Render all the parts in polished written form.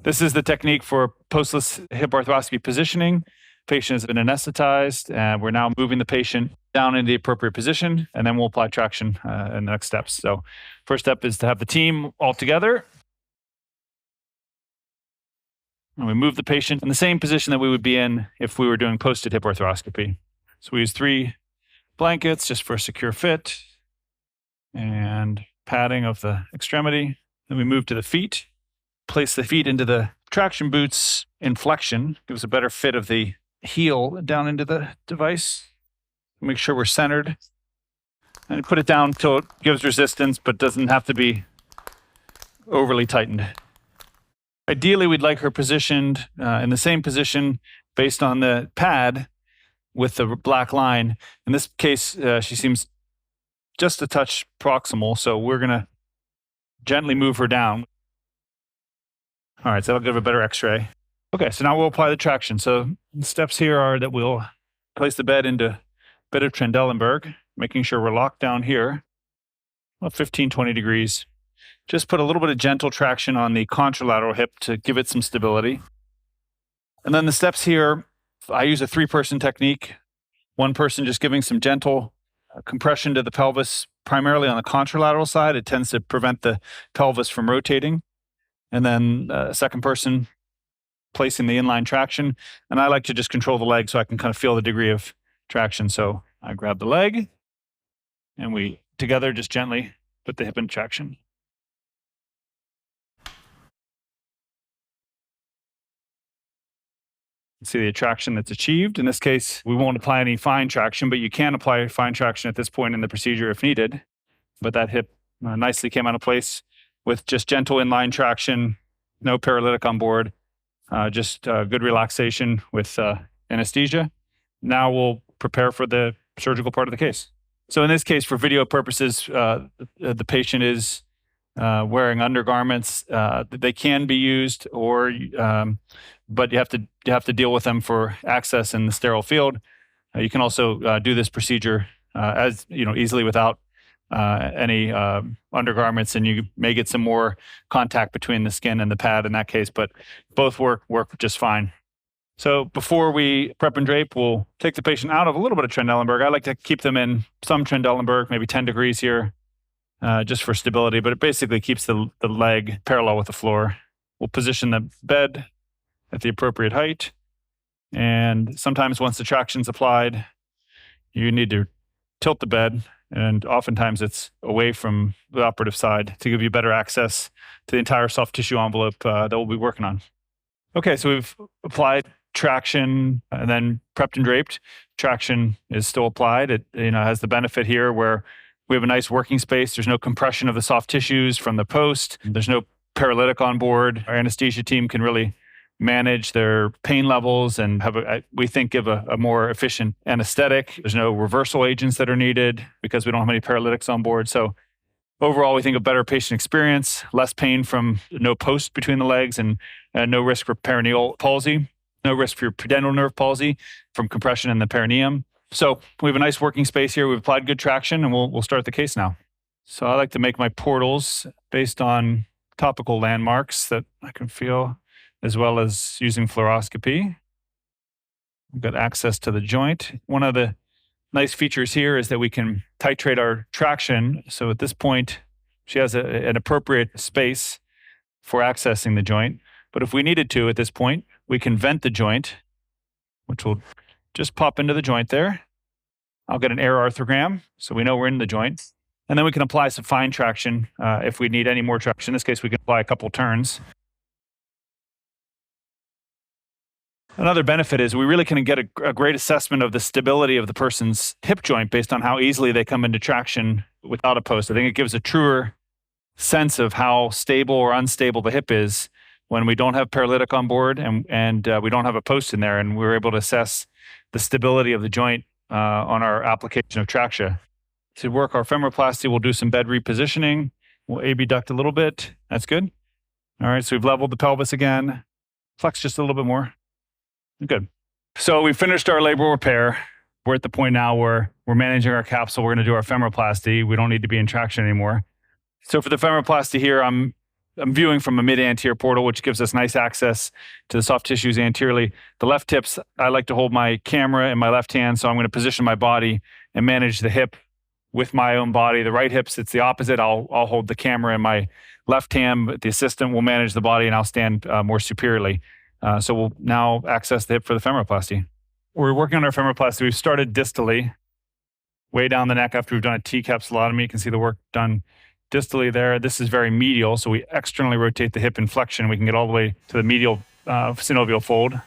This is the technique for postless hip arthroscopy positioning. Patient has been anesthetized, and we're now moving the patient down in the appropriate position, and then we'll apply traction in the next steps. So first step is to have the team all together. And we move the patient in the same position that we would be in if we were doing posted hip arthroscopy. So we use 3 blankets just for a secure fit and padding of the extremity. Then we move to the feet. Place the feet into the traction boots in flexion, gives a better fit of the heel down into the device. Make sure we're centered. And put it down till it gives resistance, but doesn't have to be overly tightened. Ideally, we'd like her positioned in the same position based on the pad with the black line. In this case, she seems just a touch proximal, so we're going to gently move her down. All right, so that'll give a better x-ray. Okay, so now we'll apply the traction. So the steps here are that we'll place the bed into a bit of Trendelenburg, making sure we're locked down here, about 15, 20 degrees. Just put a little bit of gentle traction on the contralateral hip to give it some stability. And then the steps here, I use a 3-person technique. 1 person just giving some gentle compression to the pelvis, primarily on the contralateral side. It tends to prevent the pelvis from rotating. And then a 2nd person placing the inline traction. And I like to just control the leg so I can kind of feel the degree of traction. So I grab the leg and we together just gently put the hip in traction. See the traction that's achieved. In this case, we won't apply any fine traction, but you can apply fine traction at this point in the procedure if needed. But that hip nicely came out of place with just gentle inline traction, no paralytic on board, just good relaxation with anesthesia. Now we'll prepare for the surgical part of the case. So in this case, for video purposes, the patient is wearing undergarments. They can be used, but you have to deal with them for access in the sterile field. You can also do this procedure as easily without any undergarments, and you may get some more contact between the skin and the pad in that case, but both work just fine. So before we prep and drape, we'll take the patient out of a little bit of Trendelenburg. I like to keep them in some Trendelenburg, maybe 10 degrees here, just for stability, but it basically keeps the leg parallel with the floor. We'll position the bed at the appropriate height. And sometimes once the traction's applied, you need to tilt the bed, and oftentimes it's away from the operative side to give you better access to the entire soft tissue envelope that we'll be working on. Okay, so we've applied traction and then prepped and draped. Traction is still applied. It has the benefit here where we have a nice working space. There's no compression of the soft tissues from the post. There's no paralytic on board. Our anesthesia team can really manage their pain levels and we think give a more efficient anesthetic. There's no reversal agents that are needed because we don't have any paralytics on board. So overall, we think a better patient experience, less pain from no post between the legs, and no risk for perineal palsy, no risk for pudendal nerve palsy from compression in the perineum. So we have a nice working space here. We've applied good traction, and we'll start the case now. So I like to make my portals based on topical landmarks that I can feel, as well as using fluoroscopy. We've got access to the joint. One of the nice features here is that we can titrate our traction. So at this point, she has an appropriate space for accessing the joint. But if we needed to at this point, we can vent the joint, which will just pop into the joint there. I'll get an air arthrogram, so we know we're in the joint. And then we can apply some fine traction if we need any more traction. In this case, we can apply a couple turns. Another benefit is we really can get a great assessment of the stability of the person's hip joint based on how easily they come into traction without a post. I think it gives a truer sense of how stable or unstable the hip is when we don't have paralytic on board and we don't have a post in there, and we're able to assess the stability of the joint on our application of traction. To work our femoral plasty, we'll do some bed repositioning. We'll abduct a little bit. That's good. All right, so we've leveled the pelvis again. Flex just a little bit more. Good. So we finished our labral repair. We're at the point now where we're managing our capsule. We're going to do our femoral plasty. We don't need to be in traction anymore. So for the femoral plasty here, I'm I'm viewing from a mid-anterior portal, which gives us nice access to the soft tissues anteriorly. The left hips, I like to hold my camera in my left hand, so I'm going to position my body and manage the hip with my own body. The right hips, it's the opposite. I'll hold the camera in my left hand, but the assistant will manage the body, and I'll stand more superiorly. So we'll now access the hip for the femoroplasty. We're working on our femoroplasty. We've started distally, way down the neck after we've done a T capsulotomy. You can see the work done distally there. This is very medial, so we externally rotate the hip in flexion. We can get all the way to the medial synovial fold.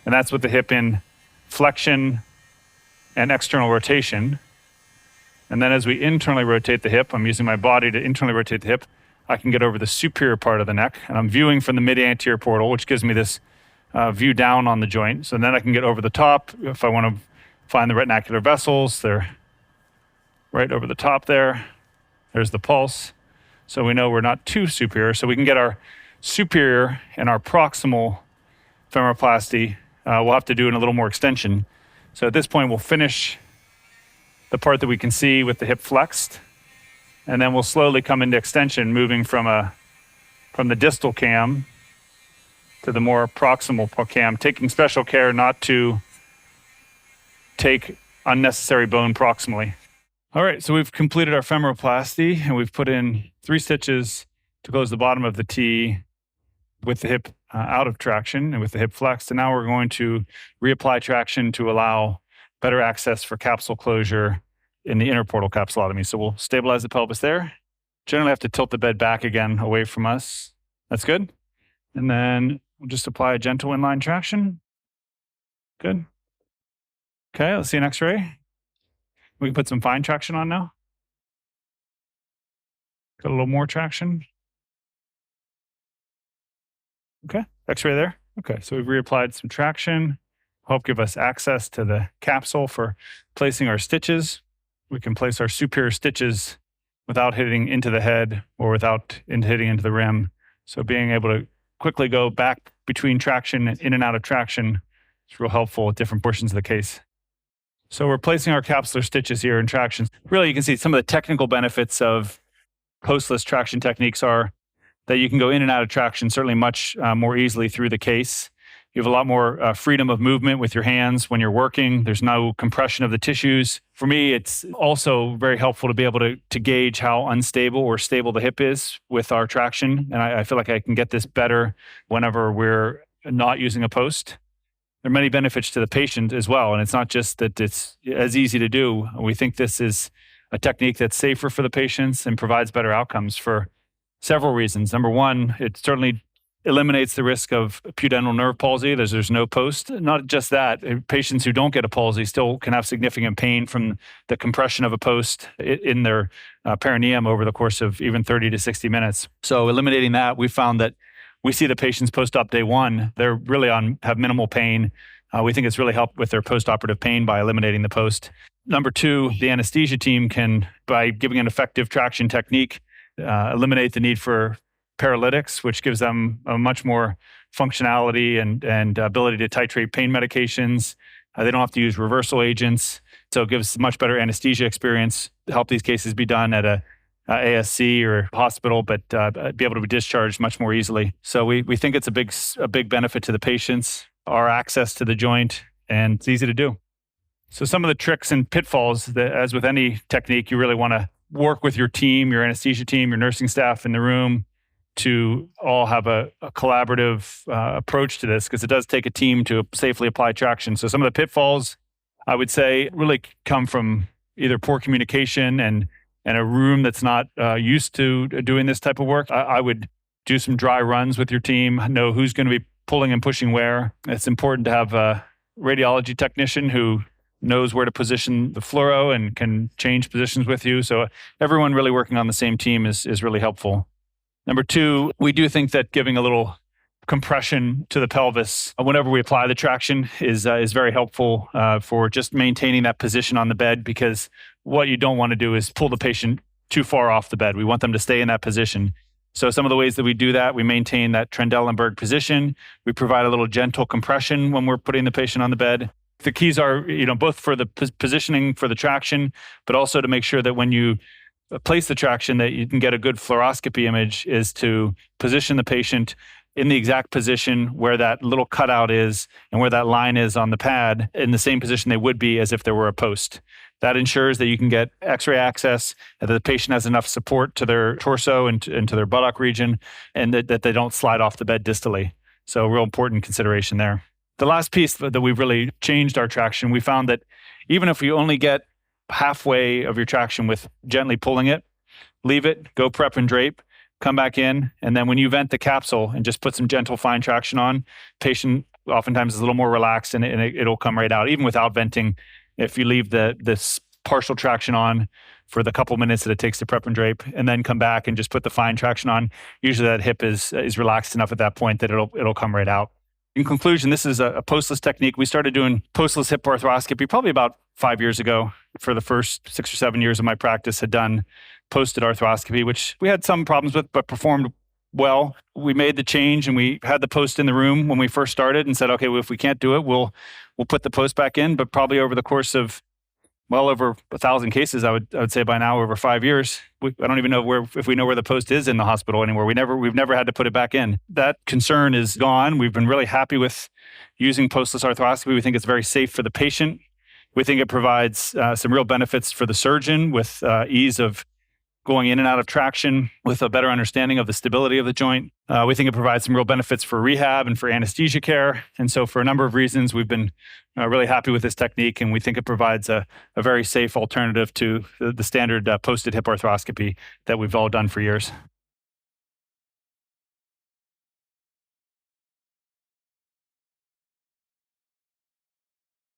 And that's with the hip in flexion and external rotation. And then as we internally rotate the hip, I'm using my body to internally rotate the hip, I can get over the superior part of the neck. And I'm viewing from the mid-anterior portal, which gives me this view down on the joint. So then I can get over the top. If I want to find the retinacular vessels, they're right over the top there. There's the pulse. So we know we're not too superior. So we can get our superior and our proximal femoroplasty. We'll have to do in a little more extension. So at this point, we'll finish the part that we can see with the hip flexed. And then we'll slowly come into extension, moving from the distal cam to the more proximal cam, taking special care not to take unnecessary bone proximally. All right, so we've completed our femoroplasty, and we've put in 3 stitches to close the bottom of the T with the hip out of traction and with the hip flexed. And now we're going to reapply traction to allow better access for capsule closure in the interportal capsulotomy. So we'll stabilize the pelvis there. Generally have to tilt the bed back again away from us. That's good. And then we'll just apply a gentle inline traction. Good. Okay, let's see an x-ray. We can put some fine traction on now. Got a little more traction. Okay, x-ray there. Okay, so we've reapplied some traction. Help give us access to the capsule for placing our stitches. We can place our superior stitches without hitting into the head or without hitting into the rim. So being able to quickly go back between traction and in and out of traction is real helpful at different portions of the case. So we're placing our capsular stitches here in traction. Really, you can see some of the technical benefits of postless traction techniques are that you can go in and out of traction certainly much more easily through the case. You have a lot more freedom of movement with your hands when you're working. There's no compression of the tissues. For me, it's also very helpful to be able to gauge how unstable or stable the hip is with our traction. And I feel like I can get this better whenever we're not using a post. There are many benefits to the patient as well. And it's not just that it's as easy to do. We think this is a technique that's safer for the patients and provides better outcomes for several reasons. Number one, it certainly eliminates the risk of pudendal nerve palsy. There's no post. Not just that, patients who don't get a palsy still can have significant pain from the compression of a post in their perineum over the course of even 30 to 60 minutes. So eliminating that, we found that we see the patients post-op day 1, they're really have minimal pain. We think it's really helped with their post-operative pain by eliminating the post. Number 2, the anesthesia team can, by giving an effective traction technique, eliminate the need for paralytics, which gives them a much more functionality and ability to titrate pain medications. They don't have to use reversal agents. So it gives much better anesthesia experience to help these cases be done at a ASC or hospital, but be able to be discharged much more easily. So we think it's a big benefit to the patients, our access to the joint, and it's easy to do. So some of the tricks and pitfalls, that, as with any technique, you really want to work with your team, your anesthesia team, your nursing staff in the room to all have a collaborative approach to this, because it does take a team to safely apply traction. So some of the pitfalls, I would say, really come from either poor communication and a room that's not used to doing this type of work. I would do some dry runs with your team, know who's going to be pulling and pushing where. It's important to have a radiology technician who knows where to position the fluoro and can change positions with you. So everyone really working on the same team is really helpful. Number 2, we do think that giving a little compression to the pelvis whenever we apply the traction is very helpful for just maintaining that position on the bed, because what you don't want to do is pull the patient too far off the bed. We want them to stay in that position. So some of the ways that we do that, we maintain that Trendelenburg position. We provide a little gentle compression when we're putting the patient on the bed. The keys are, both for the positioning for the traction, but also to make sure that when you place the traction that you can get a good fluoroscopy image is to position the patient in the exact position where that little cutout is and where that line is on the pad, in the same position they would be as if there were a post. That ensures that you can get x-ray access, that the patient has enough support to their torso and to their buttock region, and that they don't slide off the bed distally. So real important consideration there. The last piece that we've really changed our traction, we found that even if you only get halfway of your traction with gently pulling it, leave it, go prep and drape, come back in, and then when you vent the capsule and just put some gentle fine traction on, patient oftentimes is a little more relaxed and it'll come right out. Even without venting, if you leave this partial traction on for the couple minutes that it takes to prep and drape, and then come back and just put the fine traction on, usually that hip is relaxed enough at that point that it'll come right out. In conclusion, this is a postless technique. We started doing postless hip arthroscopy probably about 5 years ago. For the first 6 or 7 years of my practice, had done posted arthroscopy, which we had some problems with, but performed well. We made the change and we had the post in the room when we first started and said, okay, well, if we can't do it, we'll put the post back in. But probably over the course of well over 1,000 cases, I would say by now, over 5 years, I don't even know if we know where the post is in the hospital anymore. We've never had to put it back in. That concern is gone. We've been really happy with using postless arthroscopy. We think it's very safe for the patient. We think it provides some real benefits for the surgeon with ease of going in and out of traction, with a better understanding of the stability of the joint. We think it provides some real benefits for rehab and for anesthesia care. And so for a number of reasons, we've been really happy with this technique, and we think it provides a very safe alternative to the standard posted hip arthroscopy that we've all done for years.